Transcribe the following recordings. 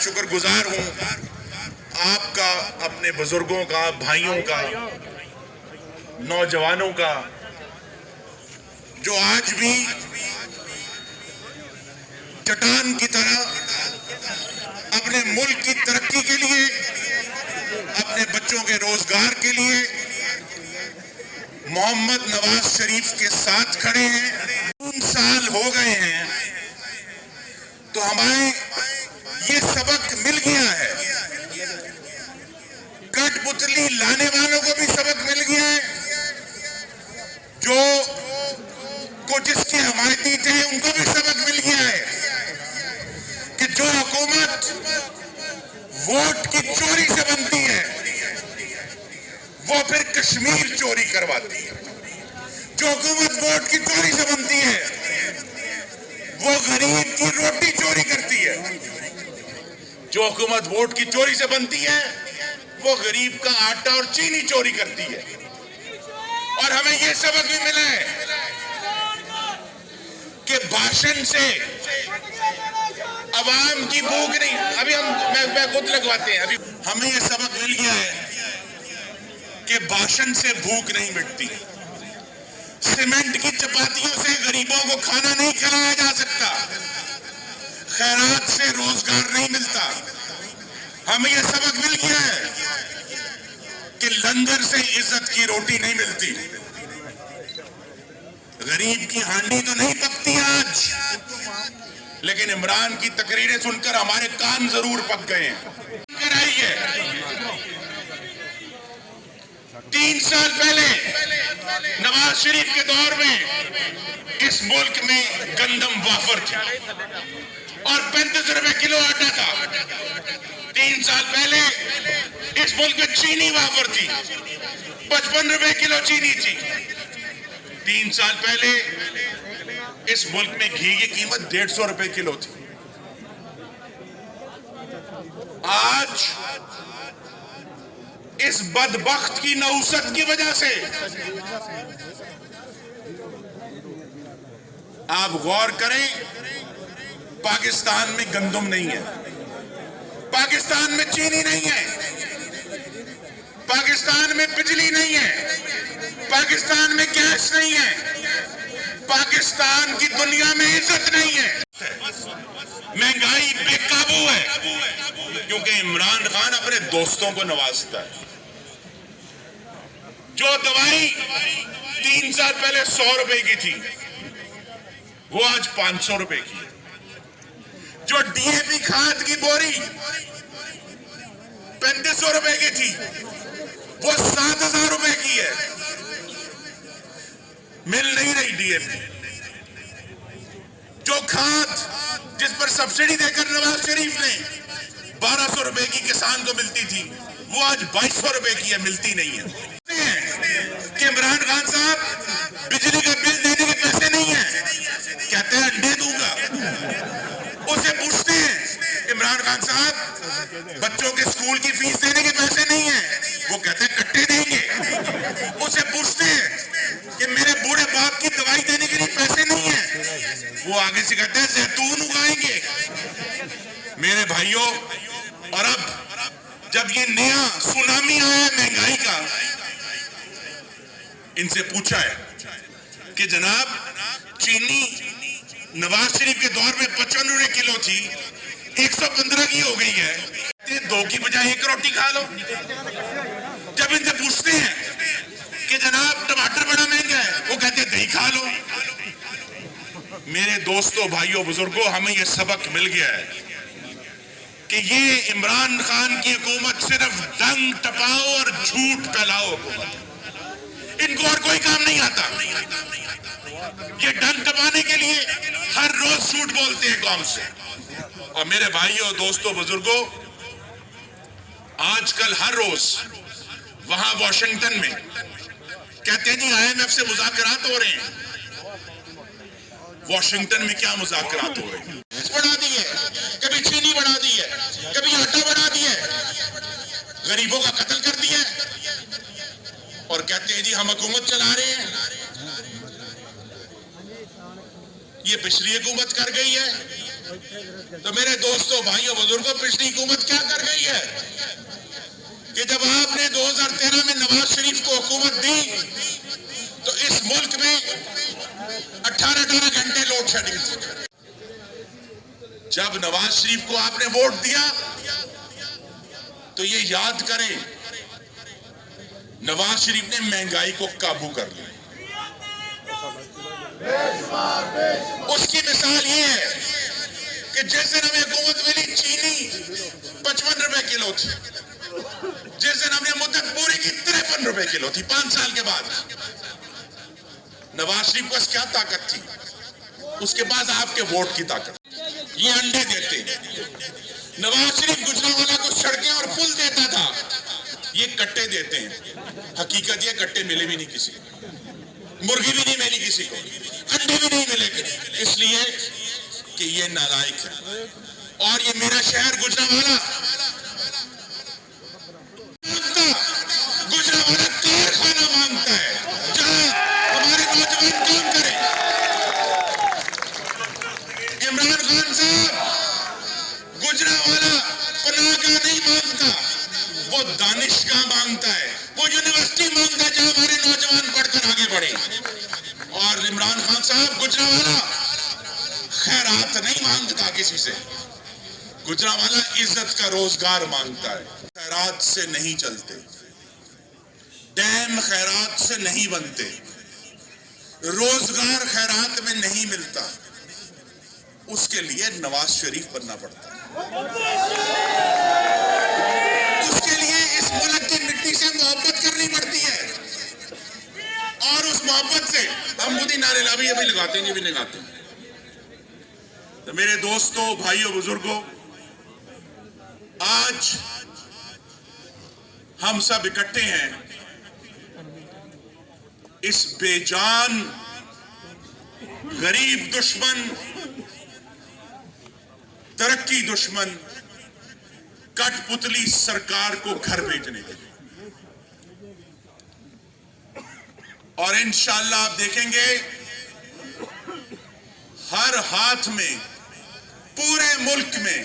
शुक्रगुजार हूं आपका, अपने बुजुर्गों का, भाइयों का, नौजवानों का, जो आज भी चट्टान की तरह अपने मुल्क की तरक्की के लिए, अपने बच्चों के रोजगार के लिए मोहम्मद नवाज शरीफ के साथ खड़े हैं। 3 साल हो गए हैं तो हमें ये सबक मिल गया है, कठपुतली लाने वालों को भी सबक मिल गया है, जो कुछ इसके हमायती थे उनको भी सबक मिल गया है कि जो हुकूमत वोट की चोरी से बनती है वो फिर कश्मीर चोरी करवाती है। जो हुकूमत वोट की चोरी से बनती है वो गरीब की रोटी चोरी करती है। जो हुकूमत वोट की चोरी से बनती है वो गरीब का आटा और चीनी चोरी करती है। और हमें यह सबक भी मिला है कि भाषण से अवाम की भूख नहीं, अभी मैं खुद लगवाते हैं, अभी हमें यह सबक मिल गया है कि भाषण से भूख नहीं मिटती, सीमेंट की चपातियों से गरीबों को खाना नहीं खिलाया जा सकता, खैरात से रोजगार नहीं मिलता। हमें यह सबक मिल गया है कि लंगर से इज्जत की रोटी नहीं मिलती। गरीब की हांडी तो नहीं पकती आज, लेकिन इमरान की तकरीरें सुनकर हमारे कान जरूर पक गए हैं। 3 साल पहले नवाज शरीफ के दौर में इस मुल्क में गंदम वाफर थी और 35 रुपए किलो आटा था। 3 साल पहले इस मुल्क में चीनी वाफर थी, 55 रुपए किलो चीनी थी। 3 साल पहले इस मुल्क में घी की कीमत 150 रुपए किलो थी। आज इस बदबख्त की नौसत की वजह से आप गौर करें, पाकिस्तान में गंदम नहीं है, पाकिस्तान में चीनी नहीं है, पाकिस्तान में बिजली नहीं है, पाकिस्तान में गैस नहीं है, पाकिस्तान की दुनिया में इज्जत नहीं है। महंगाई बेकाबू है क्योंकि इमरान खान अपने दोस्तों को नवाजता है। जो दवाई 3 साल पहले 100 रुपए की थी वो आज 500 रुपए की है। जो डीएपी खाद की बोरी 3500 रुपए की थी वो 7000 रुपए की है। मिल नहीं रही डीएपी। जो खाद जिस पर सब्सिडी देकर नवाज शरीफ ने 1200 रुपए की किसान को मिलती थी वो आज 2200 रुपए की है, मिलती नहीं है। कि इमरान खान साहब बिजली का बिल देने के पैसे नहीं है, कहते हैं अंडे दूंगा। उसे पूछते हैं इमरान खान साहब बच्चों के स्कूल की फीस देने के पैसे नहीं है, वो कहते हैं कट्टे देंगे। उसे पूछते हैं कि मेरे बूढ़े बाप की दवाई देने के लिए पैसे नहीं है, वो आगे से कहते हैं जैतून उगाएंगे। मेरे भाइयों, और अब जब ये नया सुनामी आया है महंगाई का, इनसे पूछा है कि जनाब चीनी नवाज शरीफ के दौर में 55 रुपए किलो थी, 115 की हो गई है, 2 की बजाय 1 रोटी खा लो। जब इनसे पूछते हैं कि जनाब टमाटर बड़ा महंगा है, वो कहते हैं दही खा लो। मेरे दोस्तों, भाइयों, बुजुर्गों, हमें यह सबक मिल गया है कि ये इमरान खान की हुकूमत सिर्फ दंग टपाओ और झूठ फैलाओ हुकूमत, इनको और कोई काम नहीं आता। ये डंग टपाने के लिए हर रोज झूठ बोलते हैं कौम से। और मेरे भाइयों, दोस्तों, बुजुर्गों, आजकल हर रोज वहां वॉशिंगटन में कहते हैं जी IMF से मुज़ाकरात हो रहे हैं। वॉशिंगटन में क्या मुज़ाकरात हो रहे हैं? बढ़ा दी है, कभी चीनी बढ़ा दी है, कभी आटा बढ़ा दिया है, गरीबों का कत्ल कर दिया है, और कहते हैं जी हम हुकूमत चला रहे हैं। ये पिछली हुकूमत कर गई है, तो मेरे दोस्तों, भाइयों, बुजुर्गों, पिछली हुकूमत क्या कर गई है कि जब आपने 2013 में नवाज शरीफ को हुकूमत दी तो इस मुल्क में 18-18 घंटे लोड शेडिंग थी। जब नवाज शरीफ को आपने वोट दिया तो ये याद करें, नवाज शरीफ ने महंगाई को काबू कर लिया। उसकी मिसाल ये है कि जिस दिन हमें हुकूमत मिली चीनी 55 रुपए किलो थी, जिस दिन हमने मुद्दत पूरी की 53 रुपए किलो थी। 5 साल के बाद नवाज शरीफ को क्या ताकत थी? उसके पास आपके वोट की ताकत। ये अंडे देते, नवाज शरीफ गुजरांवाला को सड़कें और पुल देता था, ये कट्टे देते हैं। हकीकत ये कट्टे मिले भी नहीं किसी को, मुर्गी भी नहीं मिली किसी को, अंडे भी नहीं मिले, इसलिए कि ये नालायक है। और ये मेरा शहर गुजरांवाला कारखाना मांगता है जहां हमारे नौजवान काम करें। इमरान खान साहब गुजरांवाला पनाहगाह नहीं मांगता, वो दानिशगाह मांगता है, वो यूनिवर्सिटी मांगता है जहां हमारे नौजवान पढ़कर आगे बढ़े। और इमरान खान साहब गुजरांवाला खैरात नहीं मांगता किसी से, गुजरांवाला इज्जत का रोजगार मांगता है। खैरात से नहीं चलते, डैम खैरात से नहीं बनते, रोजगार खैरात में नहीं मिलता, उसके लिए नवाज शरीफ बनना पड़ता है। उसके लिए इस मुल्क की मिट्टी से मोहब्बत करनी पड़ती है, और उस मोहब्बत से हम खुद ही नारे अभी लगाते हैं, ये भी लगाते हैं। तो मेरे दोस्तों, भाइयों, बुजुर्गों, आज हम सब इकट्ठे हैं इस बेजान गरीब दुश्मन, तरक्की दुश्मन, कठपुतली सरकार को घर भेजने के लिए। और इंशाअल्लाह आप देखेंगे हर हाथ में, पूरे मुल्क में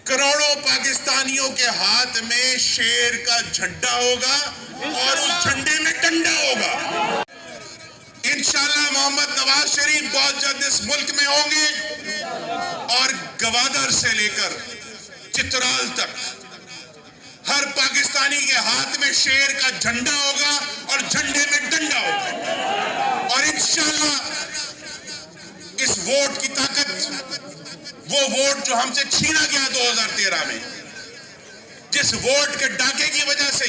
करोड़ों पाकिस्तानियों के हाथ में शेर का झंडा होगा और उस झंडे में डंडा होगा। इंशाअल्लाह मोहम्मद नवाज शरीफ बहुत जल्द इस मुल्क में होंगे और गवादर से लेकर चित्राल तक हर पाकिस्तानी के हाथ में शेर का झंडा होगा और झंडे में डंडा होगा। और इंशाअल्लाह इस वोट की ताकत, वो वोट जो हमसे छीना गया 2013 में, जिस वोट के डाके की वजह से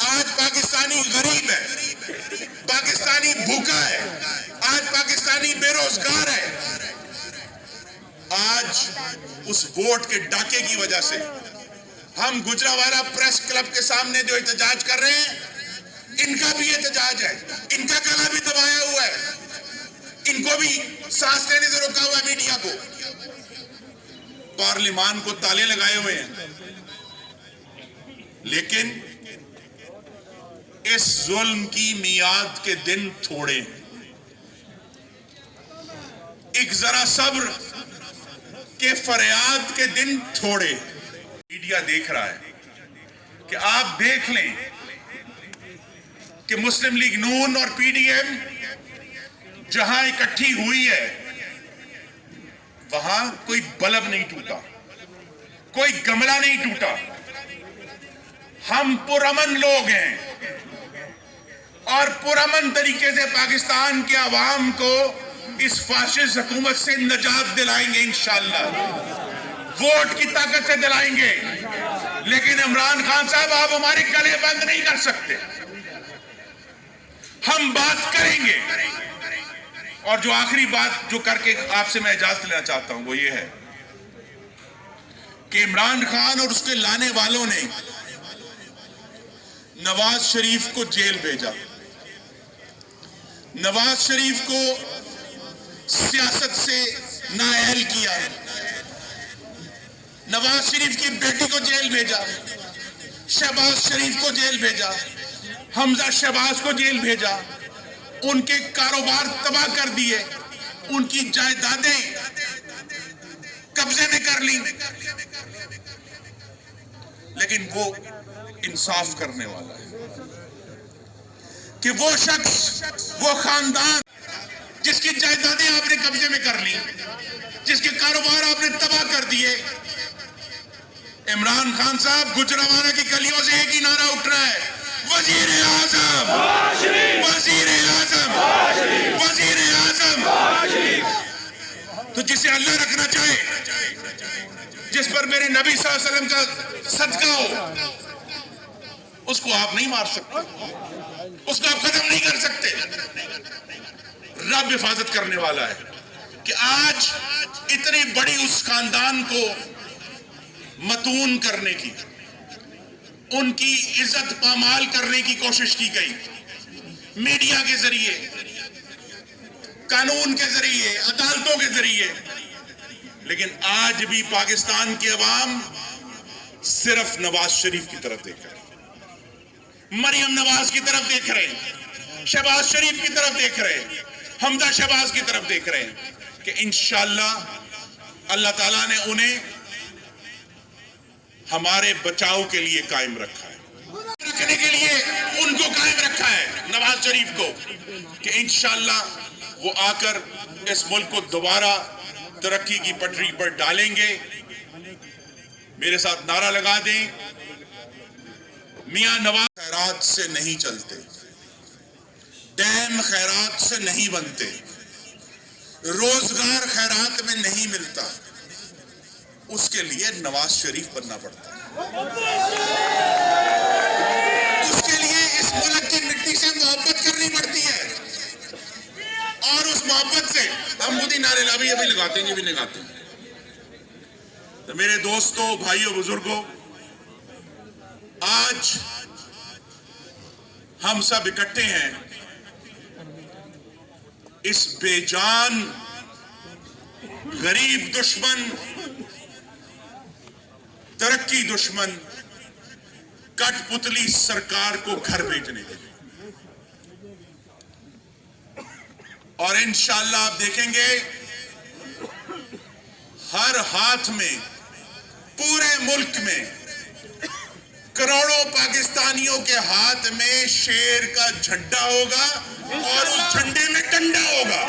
आज पाकिस्तानी गरीब है, पाकिस्तानी भूखा है, आज पाकिस्तानी बेरोजगार है, आज उस वोट के डाके की वजह से हम गुजरांवाला प्रेस क्लब के सामने जो एहतजाज कर रहे हैं, इनका भी एहतजाज है, इनका गला भी दबाया हुआ है, इनको भी सांस लेने से रोका हुआ है, मीडिया को, पार्लिमान को ताले लगाए हुए हैं। लेकिन इस जुल्म की मियाद के दिन थोड़े हैं, एक जरा सब्र के फरियाद के दिन थोड़े। मीडिया देख रहा है कि आप देख लें कि मुस्लिम लीग नून और पीडीएम जहां इकट्ठी हुई है, वहां कोई बल्ब नहीं टूटा, कोई गमला नहीं टूटा। हम पुरअमन लोग हैं और पुरअमन तरीके से पाकिस्तान के अवाम को इस फाशिस्ट हुकूमत से निजात दिलाएंगे इंशाअल्लाह, वोट की ताकत से दिलाएंगे। लेकिन इमरान खान साहब, आप हमारे गले बंद नहीं कर सकते, हम बात करेंगे। और जो आखिरी बात जो करके आपसे मैं इजाजत लेना चाहता हूं वो ये है कि इमरान खान और उसके लाने वालों ने नवाज शरीफ को जेल भेजा, नवाज शरीफ को सियासत से नाअहल किया, नवाज शरीफ की बेटी को जेल भेजा, शहबाज शरीफ को जेल भेजा, हमजा शहबाज को जेल भेजा, उनके कारोबार तबाह कर दिए, उनकी जायदादें कब्जे में कर ली, लेकिन वो इंसाफ करने वाला है कि वो शख्स, वो खानदान जिसकी जायदादें आपने कब्जे में कर ली, जिसके कारोबार आपने तबाह कर दिए। इमरान खान साहब, गुजरावाला की गलियों से एक ही नारा उठ रहा है, वजीर आजम, वजीर आजम, वजीर आजम। तो जिसे अल्लाह रखना चाहे, जिस पर मेरे नबी सल्लल्लाहु अलैहि वसल्लम का सदका हो, उसको आप नहीं मार सकते, उसको आप खत्म नहीं कर सकते। रब हिफाजत करने वाला है कि आज इतनी बड़ी उस खानदान को मतून करने की, उनकी इज्जत पामाल करने की कोशिश की गई, मीडिया के जरिए, कानून के जरिए, अदालतों के जरिए। लेकिन आज भी पाकिस्तान की अवाम सिर्फ नवाज शरीफ की तरफ देख रहे हैं, मरियम नवाज की तरफ देख रहे हैं, शहबाज शरीफ की तरफ देख रहे हैं, हमदा शहबाज की तरफ देख रहे हैं कि इंशाअल्लाह अल्लाह ताला ने उन्हें हमारे बचाव के लिए कायम रखा है, रखने के लिए उनको कायम रखा है, नवाज शरीफ को, कि इंशाअल्लाह वो आकर इस मुल्क को दोबारा तरक्की की पटरी पर डालेंगे। मेरे साथ नारा लगा दें, मियां नवाज खैरात से नहीं चलते, डैम खैरात से नहीं बनते, रोजगार खैरात में नहीं मिलता, उसके लिए नवाज शरीफ बनना पड़ता है। उसके लिए इस मुल्क की मिट्टी से मोहब्बत करनी पड़ती है, और उस मोहब्बत से हम खुद ही नारे अभी लगाते हैं, भी लगाते हैं। तो मेरे दोस्तों, भाइयों, बुजुर्गों, आज हम सब इकट्ठे हैं इस बेजान, गरीब दुश्मन, तरक्की दुश्मन, कठपुतली सरकार को घर भेजने के लिए। और इंशाअल्लाह आप देखेंगे हर हाथ में, पूरे मुल्क में करोड़ों पाकिस्तानियों के हाथ में शेर का झंडा होगा, और उस झंडे में डंडा होगा।